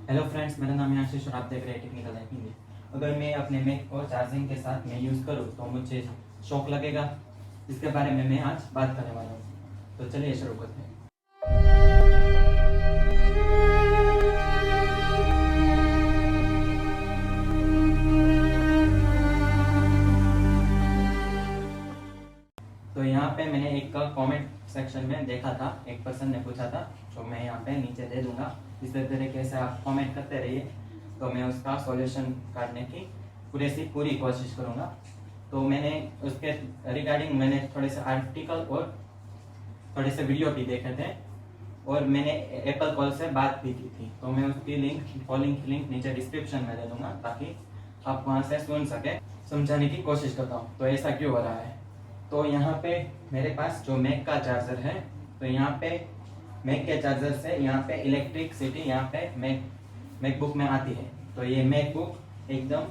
Hello friends, मेरा नाम है आशीष और आप देख रहे हैं टेक्निकल लाइफ हिंदी। अगर मैं अपने मैक को चार्जिंग के साथ में यूज़ करूँ तो मुझे शौक लगेगा, इसके बारे में मैं आज बात करने वाला हूँ। तो चलिए शुरू करते हैं। तो यहाँ पे मैंने एक कमेंट सेक्शन में देखा था, एक पर्सन ने पूछा था, जो मैं यहाँ पे नीचे दे दूंगा। इस तरीके से आप कमेंट करते रहिए, तो मैं उसका सॉल्यूशन काटने की पूरी कोशिश करूँगा। तो मैंने उसके रिगार्डिंग मैंने थोड़े से आर्टिकल और थोड़े से वीडियो भी देखे थे, और मैंने एप्पल कॉल से बात भी की थी। तो मैं उसकी कॉलिंग की लिंक नीचे डिस्क्रिप्शन में दे दूंगा, ताकि आप वहाँ से सुन सके। समझाने की कोशिश करता हूँ तो ऐसा क्यों हो रहा है। तो यहाँ पे मेरे पास जो मैक का चार्जर है, तो यहाँ पे मैक के चार्जर से यहाँ पे इलेक्ट्रिसिटी यहाँ पे मैकबुक में आती है। तो ये मैकबुक एकदम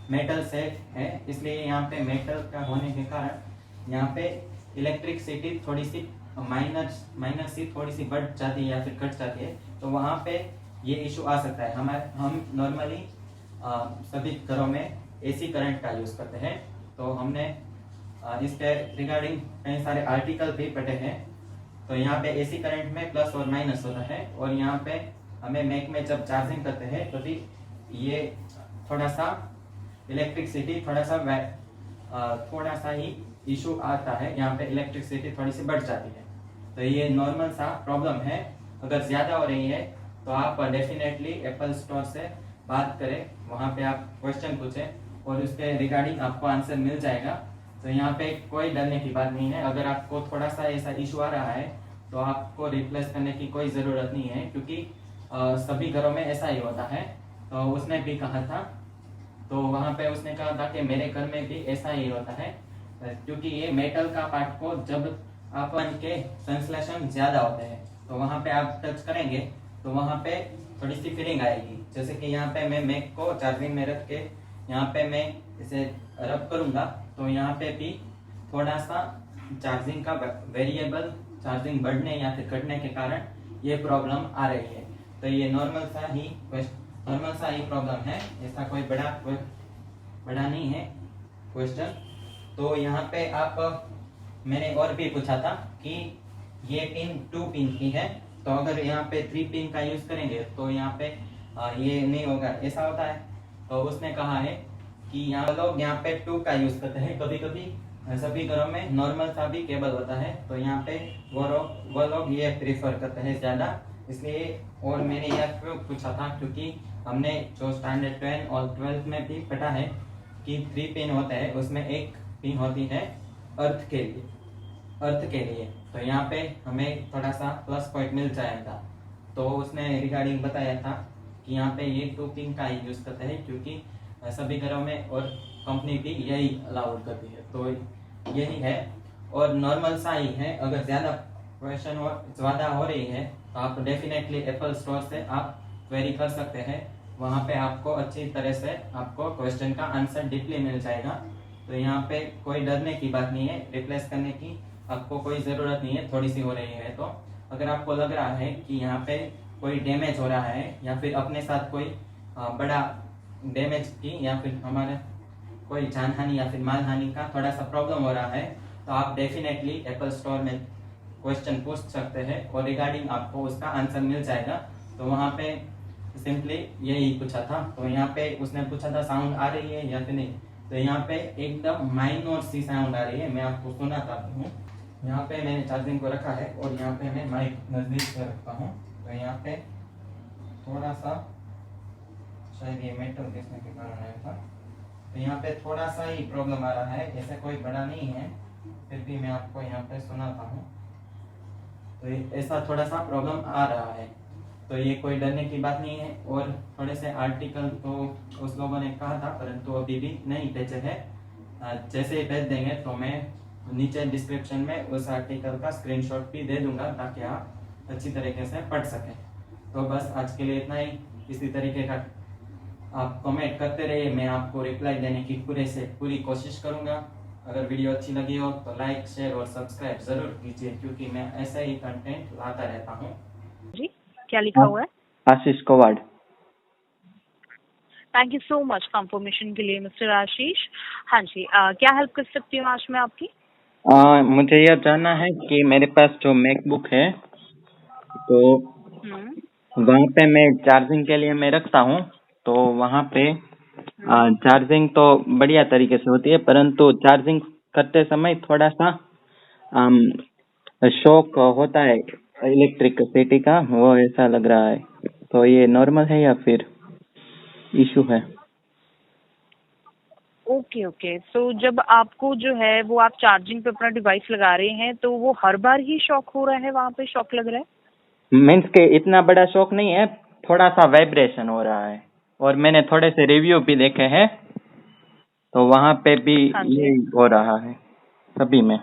मेटल से है, इसलिए यहाँ पे मेटल का होने के कारण यहाँ पे इलेक्ट्रिसिटी थोड़ी सी माइनस सी थोड़ी सी बढ़ जाती है या फिर घट जाती है। तो वहाँ पे ये इशू आ सकता है। हम नॉर्मली सभी घरों में एसी करंट का यूज़ करते हैं। तो हमने इसके रिगार्डिंग कई सारे आर्टिकल भी पढ़े हैं। तो यहाँ पे एसी करंट में प्लस और माइनस होता है, और यहाँ पे हमें मैक में जब चार्जिंग करते हैं तो भी ये थोड़ा सा इलेक्ट्रिसिटी थोड़ा सा ही इशू आता है। यहाँ पे इलेक्ट्रिसिटी थोड़ी सी बढ़ जाती है। तो ये नॉर्मल सा प्रॉब्लम है। अगर ज़्यादा हो रही है तो आप डेफिनेटली एप्पल स्टोर से बात करें, वहाँ पे आप क्वेश्चन पूछें और उसके रिगार्डिंग आपको आंसर मिल जाएगा। तो यहाँ पे कोई डरने की बात नहीं है। अगर आपको थोड़ा सा ऐसा इशू आ रहा है तो आपको रिप्लेस करने की कोई ज़रूरत नहीं है, क्योंकि सभी घरों में ऐसा ही होता है। तो उसने भी कहा था, तो वहाँ पे उसने कहा था कि मेरे घर में भी ऐसा ही होता है, क्योंकि ये मेटल का पार्ट को जब अपन के संश्लेषण ज़्यादा होते हैं तो वहाँ पे आप टच करेंगे तो वहाँ पे थोड़ी सी फीलिंग आएगी। जैसे कि यहाँ पे मैं मैक को चार्जिंग में रख के यहाँ पे मैं इसे रब करूँगा, तो यहाँ पे भी थोड़ा सा चार्जिंग का वेरिएबल चार्जिंग बढ़ने या फिर घटने के कारण ये प्रॉब्लम आ रही है। तो ये नॉर्मल सा ही प्रॉब्लम है, ऐसा कोई बड़ा नहीं है क्वेश्चन। तो यहाँ पे मैंने और भी पूछा था कि ये पिन 2 पिन की है, तो अगर यहाँ पे 3 पिन का यूज करेंगे तो यहाँ पे ये नहीं होगा, ऐसा होता है। तो उसने कहा है कि यहाँ लोग यहाँ पे 2 का यूज करते हैं। कभी कभी सभी घरों में नॉर्मल सा भी केबल होता है, तो यहाँ पे वो लोग ये प्रीफर करते हैं ज़्यादा, इसलिए। और मैंने यह क्यों पूछा था, क्योंकि हमने जो स्टैंडर्ड 10 और 12 में भी पढ़ा है कि 3 पिन होते हैं, उसमें एक पिन होती है अर्थ के लिए। तो यहाँ पे हमें थोड़ा सा प्लस पॉइंट मिल जाएगा। तो उसने रिगार्डिंग बताया था कि यहाँ पे ये 2 पिन का ही यूज़ करते हैं, क्योंकि सभी घरों में और कंपनी भी यही अलाउड करती है। तो यही है और नॉर्मल सा ही है। अगर ज़्यादा हो रही है तो आप डेफिनेटली एप्पल स्टोर से आप क्वेरी कर सकते हैं। वहाँ पे आपको अच्छी तरह से आपको क्वेश्चन का आंसर डीपली मिल जाएगा। तो यहाँ पे कोई डरने की बात नहीं है, रिप्लेस करने की आपको कोई ज़रूरत नहीं है। थोड़ी सी हो रही है तो अगर आपको लग रहा है कि यहाँ पे कोई डैमेज हो रहा है या फिर अपने साथ कोई बड़ा डैमेज की या फिर हमारे कोई जानहानि या फिर मानहानि का थोड़ा सा प्रॉब्लम हो रहा है, तो आप डेफिनेटली एप्पल स्टोर में क्वेश्चन पूछ सकते हैं और रिगार्डिंग आपको उसका आंसर मिल जाएगा। तो वहाँ पे सिंपली यही पूछा था। तो यहाँ पे उसने पूछा था साउंड आ रही है या फिर नहीं, तो यहाँ पे एकदम माइनर सी साउंड आ रही है। मैं आपको सुनाता हूँ। यहाँ पे मैंने चार्जिंग को रखा है और यहाँ पे मैं माइक नज़दीक से रखता हूँ। तो यहाँ पे थोड़ा सा शायद ये मेटल देखने के कारण आया था, तो यहाँ पे थोड़ा सा ही प्रॉब्लम आ रहा है, ऐसा कोई बड़ा नहीं है, फिर भी मैं आपको यहाँ पे सुनाता हूँ। तो ऐसा थोड़ा सा प्रॉब्लम आ रहा है, तो ये कोई डरने की बात नहीं है। और थोड़े से आर्टिकल तो उस लोगों ने कहा था, परंतु अभी भी नहीं भेजे हैं। जैसे ही भेज देंगे तो मैं नीचे डिस्क्रिप्शन में उस आर्टिकल का स्क्रीनशॉट भी दे दूंगा, ताकि आप अच्छी तरीके से पढ़ सकें। तो बस आज के लिए इतना ही। इसी तरीके का आप कमेंट करते रहिए, मैं आपको रिप्लाई देने की पूरी कोशिश करूंगा। अगर वीडियो अच्छी लगी हो तो लाइक, शेयर और सब्सक्राइब जरूर कीजिए, क्योंकि मैं ऐसा ही कंटेंट लाता रहता हूँ। जी, क्या लिखा हुआ है? Ashish Kawad. Thank you so much confirmation के लिए मिस्टर आशीष। हाँ जी, क्या हेल्प कर सकती हूँ आज मैं आपकी? मुझे यह जानना है कि मेरे पास जो मैकबुक है तो हम्म वहाँ पे मैं चार्जिंग के लिए मैं रखता हूँ, तो वहाँ पे हम्म चार्जिंग तो बढ़िया तरीके से होती है, परंतु चार्जिंग करते समय थोड़ा सा शॉक होता है इलेक्ट्रिसिटी का, वो ऐसा लग रहा है। तो ये नॉर्मल है या फिर इशू है? ओके ओके, सो जब आपको जो है वो आप चार्जिंग पे अपना डिवाइस लगा रहे हैं तो वो हर बार ही शॉक हो रहा है, वहाँ पे शॉक लग रहा है? मीन्स के इतना बड़ा शॉक नहीं है, थोड़ा सा वाइब्रेशन हो रहा है। और मैंने थोड़े से रिव्यू भी देखे हैं, तो वहाँ पे भी हाँ जी। ये हो रहा है सभी में।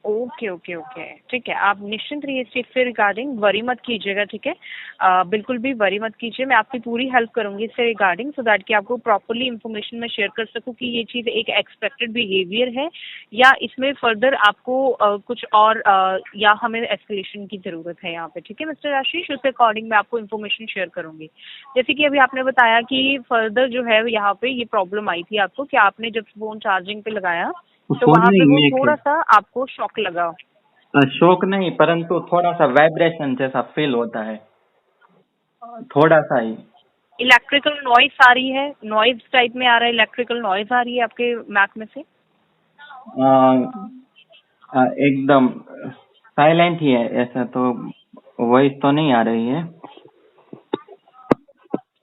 ओके ओके ओके, ठीक है। आप निश्चिंत रहिए इस चीज से रिगार्डिंग, वरी मत कीजिएगा, ठीक है। बिल्कुल भी वरी मत कीजिए, मैं आपकी पूरी हेल्प करूंगी इससे रिगार्डिंग, सो दैट कि आपको प्रॉपरली इन्फॉर्मेशन मैं शेयर कर सकूं कि ये चीज एक एक्सपेक्टेड बिहेवियर है या इसमें फर्दर आपको कुछ और या हमें एस्केलेशन की जरूरत है यहाँ पे, ठीक है मिस्टर आशीष। उसके अकॉर्डिंग मैं आपको इन्फॉर्मेशन शेयर करूंगी। जैसे कि अभी आपने बताया कि फर्दर जो है यहाँ पे ये प्रॉब्लम आई थी आपको कि आपने जब फोन चार्जिंग पे लगाया तो फोन वहां पे नहीं, वो मैक थोड़ा है। सा आपको शॉक लगा। शौक नहीं, परंतु थोड़ा सा वाइब्रेशन जैसा फील होता है, थोड़ा सा ही। इलेक्ट्रिकल नॉइस आ रही है, नॉइस टाइप में आ रहा है, इलेक्ट्रिकल नॉइस आ रही है आपके मैक में से? अ, एकदम साइलेंट ही है, ऐसा तो वॉइस तो नहीं आ रही है।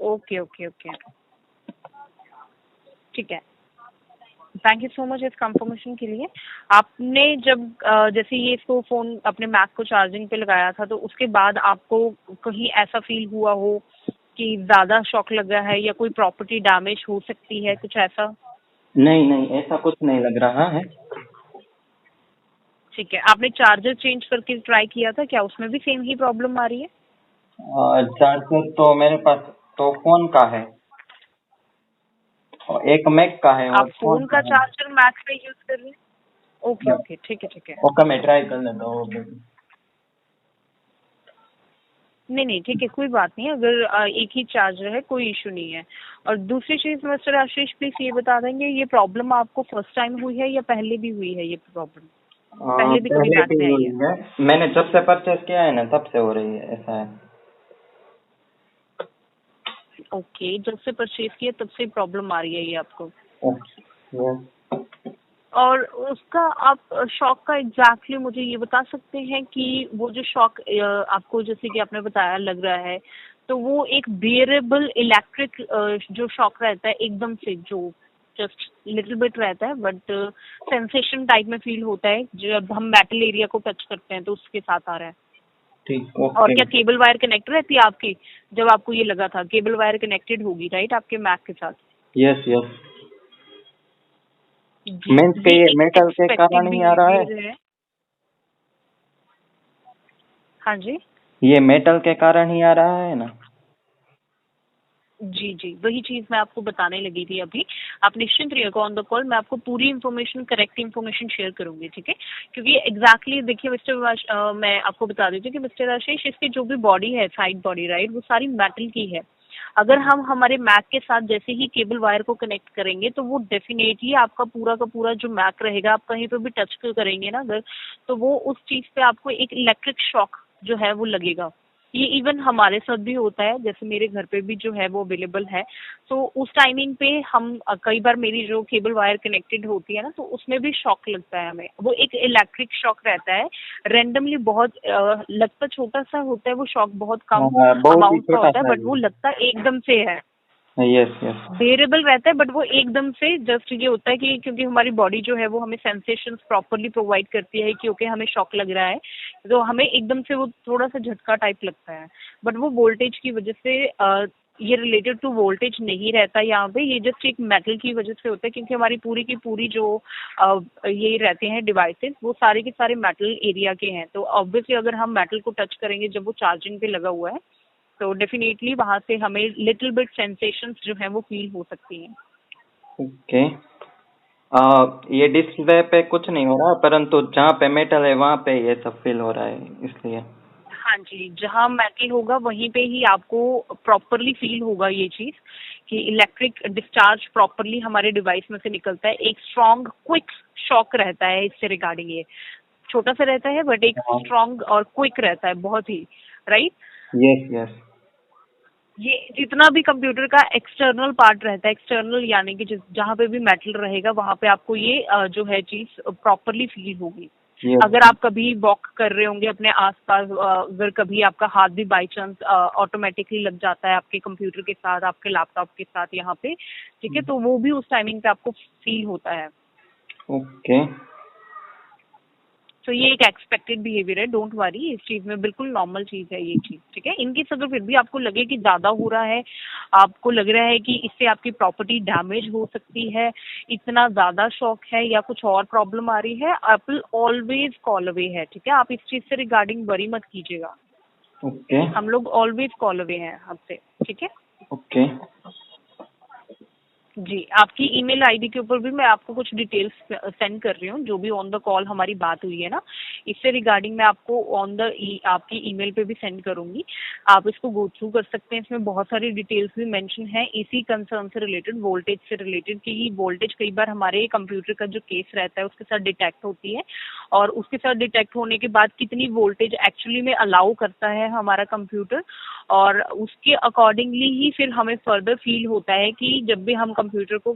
ओके ओके ओके, ठीक है। थैंक यू सो मच इस कंफर्मेशन के लिए। आपने जब जैसे ये इसको फोन अपने मैक को चार्जिंग पे लगाया था तो उसके बाद आपको कहीं ऐसा फील हुआ हो कि ज्यादा शॉक लगा है या कोई प्रॉपर्टी डैमेज हो सकती है, कुछ ऐसा? नहीं नहीं, ऐसा कुछ नहीं लग रहा है। ठीक है, आपने चार्जर चेंज करके ट्राई किया था क्या? उसमें भी सेम ही प्रॉब्लम आ रही है? चार्जर तो मेरे पास तो फोन का है, और एक मैक का है आप और फोन फोन का का है। चार्जर मैक पे यूज कर रहे हैं? ओके बस ओके, ठीक है ठीक है। ओके, मैं ट्राई कर लेता हूँ। नहीं नहीं, ठीक है, कोई बात नहीं। अगर एक ही चार्जर है कोई इशू नहीं है। और दूसरी चीज मिस्टर आशीष प्लीज ये बता देंगे, ये प्रॉब्लम आपको फर्स्ट टाइम हुई है या पहले भी हुई है ये प्रॉब्लम? पहले भी कभी पहले मैक भी में आई हुई है? है, मैंने जब से परचेस किया है ना तब से हो रही है, ऐसा है। ओके, जब से परचेज किया तब से प्रॉब्लम आ रही है ये आपको? यस। और उसका आप शॉक का एग्जैक्टली मुझे ये बता सकते हैं कि वो जो शॉक आपको जैसे कि आपने बताया लग रहा है, तो वो एक बियरेबल इलेक्ट्रिक जो शॉक रहता है एकदम से, जो जस्ट लिटिल बिट रहता है बट सेंसेशन टाइप में फील होता है जब हम मेटल एरिया को टच करते हैं तो उसके साथ आ रहा है? ठीक, और ओके। क्या केबल वायर कनेक्ट रहती है आपकी? जब आपको ये लगा था केबल वायर कनेक्टेड होगी राइट आपके मैक के साथ? Yes yes. जी, मीन्स के ये ये एक मेटल के एक्सपेक्टेड कारण ही आ रहा है? बिहेवियर है। हाँ जी। ये मेटल के कारण ही आ रहा है ना? जी जी, वही चीज मैं आपको बताने लगी थी अभी। आप निश्चिंत रहिएगा ऑन द कॉल, मैं आपको पूरी इन्फॉर्मेशन, करेक्ट इन्फॉर्मेशन शेयर करूंगी, ठीक है? क्योंकि एग्जैक्टली देखिए मैं आपको बता देती हूँ कि मिस्टर आशीष इसकी जो भी बॉडी है, साइड बॉडी राइट, वो सारी मेटल की है। अगर हम हमारे मैक के साथ जैसे ही केबल वायर को कनेक्ट करेंगे तो वो डेफिनेटली आपका पूरा का पूरा जो मैक रहेगा, आप कहीं पे भी टच करेंगे ना अगर, तो वो उस चीज पे आपको एक इलेक्ट्रिक शॉक जो है वो लगेगा। ये इवन हमारे साथ भी होता है, जैसे मेरे घर पे भी जो है वो अवेलेबल है। तो उस टाइमिंग पे हम कई बार मेरी जो केबल वायर कनेक्टेड होती है ना तो उसमें भी शॉक लगता है हमें, वो एक इलेक्ट्रिक शॉक रहता है। रेंडमली बहुत लगता छोटा सा होता है वो शॉक, बहुत कम बहुत ही अमाउंट का छोटा होता है सा बट वो लगता एकदम से है। है। Yes yes. बेरेबल रहता है बट वो एकदम से जस्ट ये होता है कि क्योंकि हमारी बॉडी जो है वो हमें सेंसेशंस प्रॉपरली प्रोवाइड करती है कि ओके हमें शॉक लग रहा है, तो हमें एकदम से वो थोड़ा सा झटका टाइप लगता है। बट वो वोल्टेज की वजह से ये रिलेटेड टू वोल्टेज नहीं रहता यहाँ पे, ये जस्ट एक मेटल की वजह से होता है क्योंकि हमारी पूरी की पूरी जो ये रहते हैं डिवाइसेस वो सारे के सारे मेटल एरिया के हैं। तो ऑब्वियसली अगर हम मेटल को टच करेंगे जब वो चार्जिंग पे लगा हुआ है तो डेफिनेटली वहां से हमें लिटिल बिट सेंसेशंस जो है वो फील हो सकती हैं। ओके। ये डिस्प्ले पे कुछ नहीं हो रहा, परंतु जहाँ पे मेटल है वहाँ पे ये सब फील हो रहा है, इसलिए। हाँ जी, जहाँ मेटल होगा वहीं पे ही आपको प्रॉपरली फील होगा ये चीज कि इलेक्ट्रिक डिस्चार्ज प्रॉपरली हमारे डिवाइस में से निकलता है। एक स्ट्रॉन्ग क्विक शॉक रहता है इससे रिगार्डिंग। ये छोटा सा रहता है बट एक हाँ। स्ट्रॉन्ग और क्विक रहता है बहुत ही, राइट। Yes yes. ये जितना भी कंप्यूटर का एक्सटर्नल पार्ट रहता है, एक्सटर्नल यानी कि जहाँ पे भी मेटल रहेगा वहां पे आपको ये जो है चीज प्रॉपरली फील होगी। यस। अगर आप कभी वॉक कर रहे होंगे अपने आसपास, अगर कभी आपका हाथ भी बाई चांस ऑटोमेटिकली लग जाता है आपके कंप्यूटर के साथ, आपके लैपटॉप के साथ यहाँ पे, ठीक है, तो वो भी उस टाइमिंग पे आपको फील होता है। ओके। तो ये एक एक्सपेक्टेड बिहेवियर है, डोंट वरी, इस चीज में बिल्कुल नॉर्मल चीज है ये चीज, ठीक है। इनकेस अगर फिर भी आपको लगे कि ज्यादा हो रहा है, आपको लग रहा है कि इससे आपकी प्रॉपर्टी डैमेज हो सकती है, इतना ज्यादा शॉक है या कुछ और प्रॉब्लम आ रही है, एप्पल ऑलवेज कॉल अवे है, ठीक है। आप इस चीज से रिगार्डिंग वरी मत कीजिएगा, ओके। हम लोग ऑलवेज कॉल अवे हैं आपसे, ठीक है। ओके। जी, आपकी ईमेल आईडी के ऊपर भी मैं आपको कुछ डिटेल्स सेंड कर रही हूँ, जो भी ऑन द कॉल हमारी बात हुई है ना, इससे रिगार्डिंग मैं आपको आपकी ईमेल पे भी सेंड करूंगी। आप इसको गो थ्रू कर सकते हैं, इसमें बहुत सारी डिटेल्स भी मेंशन है इसी कंसर्न से रिलेटेड, वोल्टेज से रिलेटेड, कि वोल्टेज कई बार हमारे कंप्यूटर का जो केस रहता है उसके साथ डिटेक्ट होती है, और उसके साथ डिटेक्ट होने के बाद कितनी वोल्टेज एक्चुअली में अलाउ करता है हमारा कंप्यूटर, और उसके अकॉर्डिंगली ही फिर हमें फर्दर फील होता है कि जब भी हम कंप्यूटर को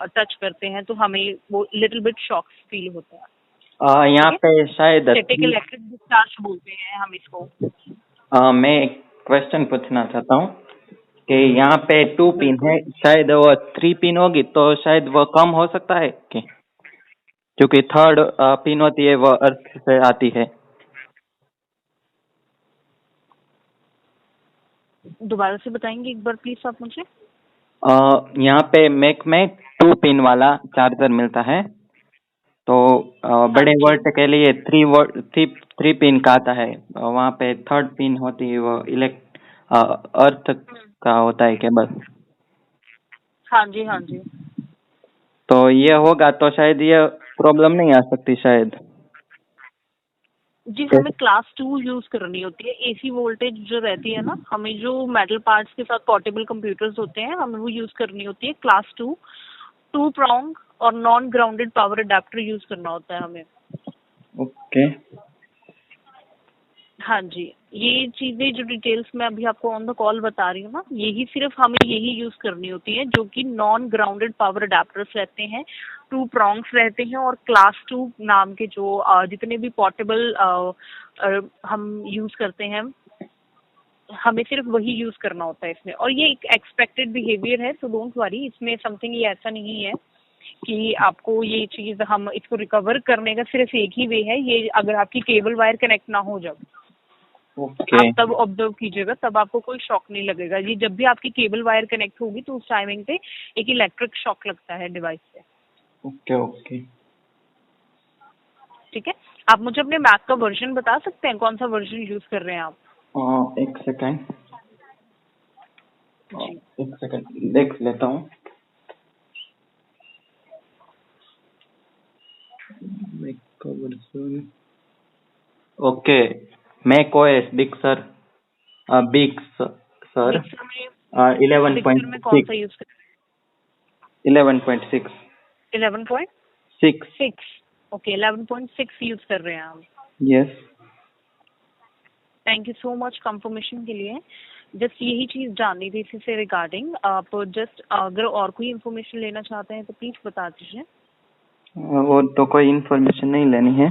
टच करते हैं तो हमें वो लिटिल बिट शॉक फील होता है। यहाँ पे शायद स्टैटिक इलेक्ट्रिक डिस्चार्ज बोलते हैं हम इसको। मैं एक क्वेश्चन पूछना चाहता हूँ कि यहाँ पे 2 पिन बिल्कुल। है, शायद वो 3 पिन होगी तो शायद वो कम हो सकता है कि, क्योंकि थर्ड पिन होती है वो अर्थ से आती है। दोबारा से बताएंगे एक बार प्लीज आप मुझे। यहाँ पे मैक में 2 पिन वाला चार्जर मिलता है, तो हाँ बड़े जी। वर्ट के लिए 3 पिन का आता है, वहाँ पे थर्ड पिन होती है वो अर्थ का होता है केबल। हाँ जी, हाँ जी। तो ये होगा तो शायद ये प्रॉब्लम नहीं आ सकती शायद। जी, हमें क्लास 2 यूज करनी होती है। एसी वोल्टेज जो रहती है ना, हमें जो मेटल पार्ट्स के साथ पोर्टेबल कंप्यूटर्स होते हैं हमें वो यूज करनी होती है क्लास 2, 2 prong और non grounded power adapter use करना होता है हमें। ओके। हाँ जी, ये चीजें जो डिटेल्स मैं अभी आपको ऑन द कॉल बता रही हूँ ना, यही सिर्फ हमें यही यूज करनी होती है, जो कि नॉन ग्राउंडेड पावर अडेप्टर्स रहते हैं, 2 prongs रहते हैं, और क्लास 2 नाम के जो जितने भी पोर्टेबल हम यूज करते हैं, हमें सिर्फ वही यूज करना होता है इसमें। और ये एक एक्सपेक्टेड बिहेवियर है, सो डोंट वरी, इसमें समथिंग ये ऐसा नहीं है कि आपको ये चीज, हम इसको रिकवर करने का सिर्फ एक ही वे है, ये अगर आपकी केबल वायर कनेक्ट ना हो जब, ओके। आप तब ऑब्जर्व कीजिएगा, तब आपको कोई शॉक नहीं लगेगा। ये जब भी आपकी केबल वायर कनेक्ट होगी तो उस टाइमिंग पे एक इलेक्ट्रिक शॉक लगता है डिवाइस से, ओके। ओके। ठीक है। आप मुझे अपने मैक का वर्जन बता सकते हैं, कौन सा वर्जन यूज कर रहे हैं आप? एक सेकंड, जी। एक सेकंड देख लेता हूँ। Okay, Mac OS Big Sur, mixer में, मिक्सर में कौन सा 11.6। यूज कर रहे 11.6। हैं? 6। 11.6। ओके, 11.6 यूज कर रहे हैं आप। Yes. Thank you so much confirmation के लिए। जस्ट यही चीज जाननी थी इसी से रिगार्डिंग। आप जस्ट अगर और कोई इन्फॉर्मेशन लेना चाहते हैं तो प्लीज बता दीजिए। और तो कोई इन्फॉर्मेशन नहीं लेनी है।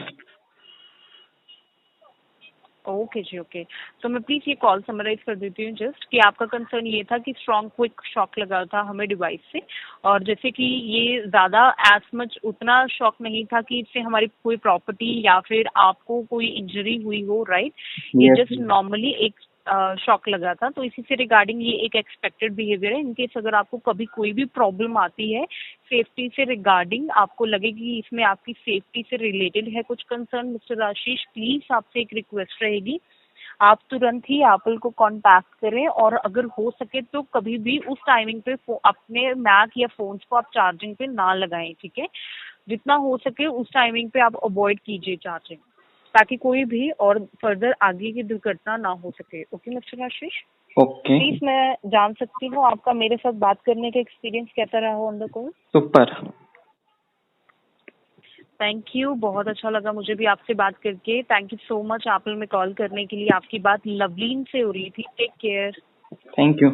ओके जी, ओके। तो मैं प्लीज ये कॉल समराइज कर देती हूँ जस्ट, कि आपका कंसर्न ये था कि स्ट्रॉन्ग क्विक शॉक लगा था हमें डिवाइस से, और जैसे कि ये ज्यादा एज मच उतना शॉक नहीं था कि इससे हमारी कोई प्रॉपर्टी या फिर आपको कोई इंजरी हुई हो, राइट। ये यस। जस्ट नॉर्मली एक शॉक लगा था, तो इसी से रिगार्डिंग ये एक एक्सपेक्टेड बिहेवियर है। इनकेस अगर आपको कभी कोई भी प्रॉब्लम आती है सेफ्टी से रिगार्डिंग, आपको लगे कि इसमें आपकी सेफ्टी से रिलेटेड है कुछ कंसर्न, मिस्टर आशीष, प्लीज आपसे एक रिक्वेस्ट रहेगी, आप तुरंत ही एप्पल को कांटेक्ट करें, और अगर हो सके तो कभी भी उस टाइमिंग पे अपने मैक या फोन्स को आप चार्जिंग पे ना लगाएं, ठीक है। जितना हो सके उस टाइमिंग पे आप अवॉइड कीजिए चार्जिंग। ताकि कोई भी और फर्दर आगे की दुर्घटना ना हो सके। Okay mister Ashish, okay, please मैं जान सकती हूँ आपका मेरे साथ बात करने का एक्सपीरियंस कैसा रहा on the call? Super. Thank you, बहुत अच्छा लगा मुझे भी आपसे बात करके। थैंक यू सो मच आप में कॉल करने के लिए। आपकी बात लवलीन से हो रही थी। Take care. Thank you.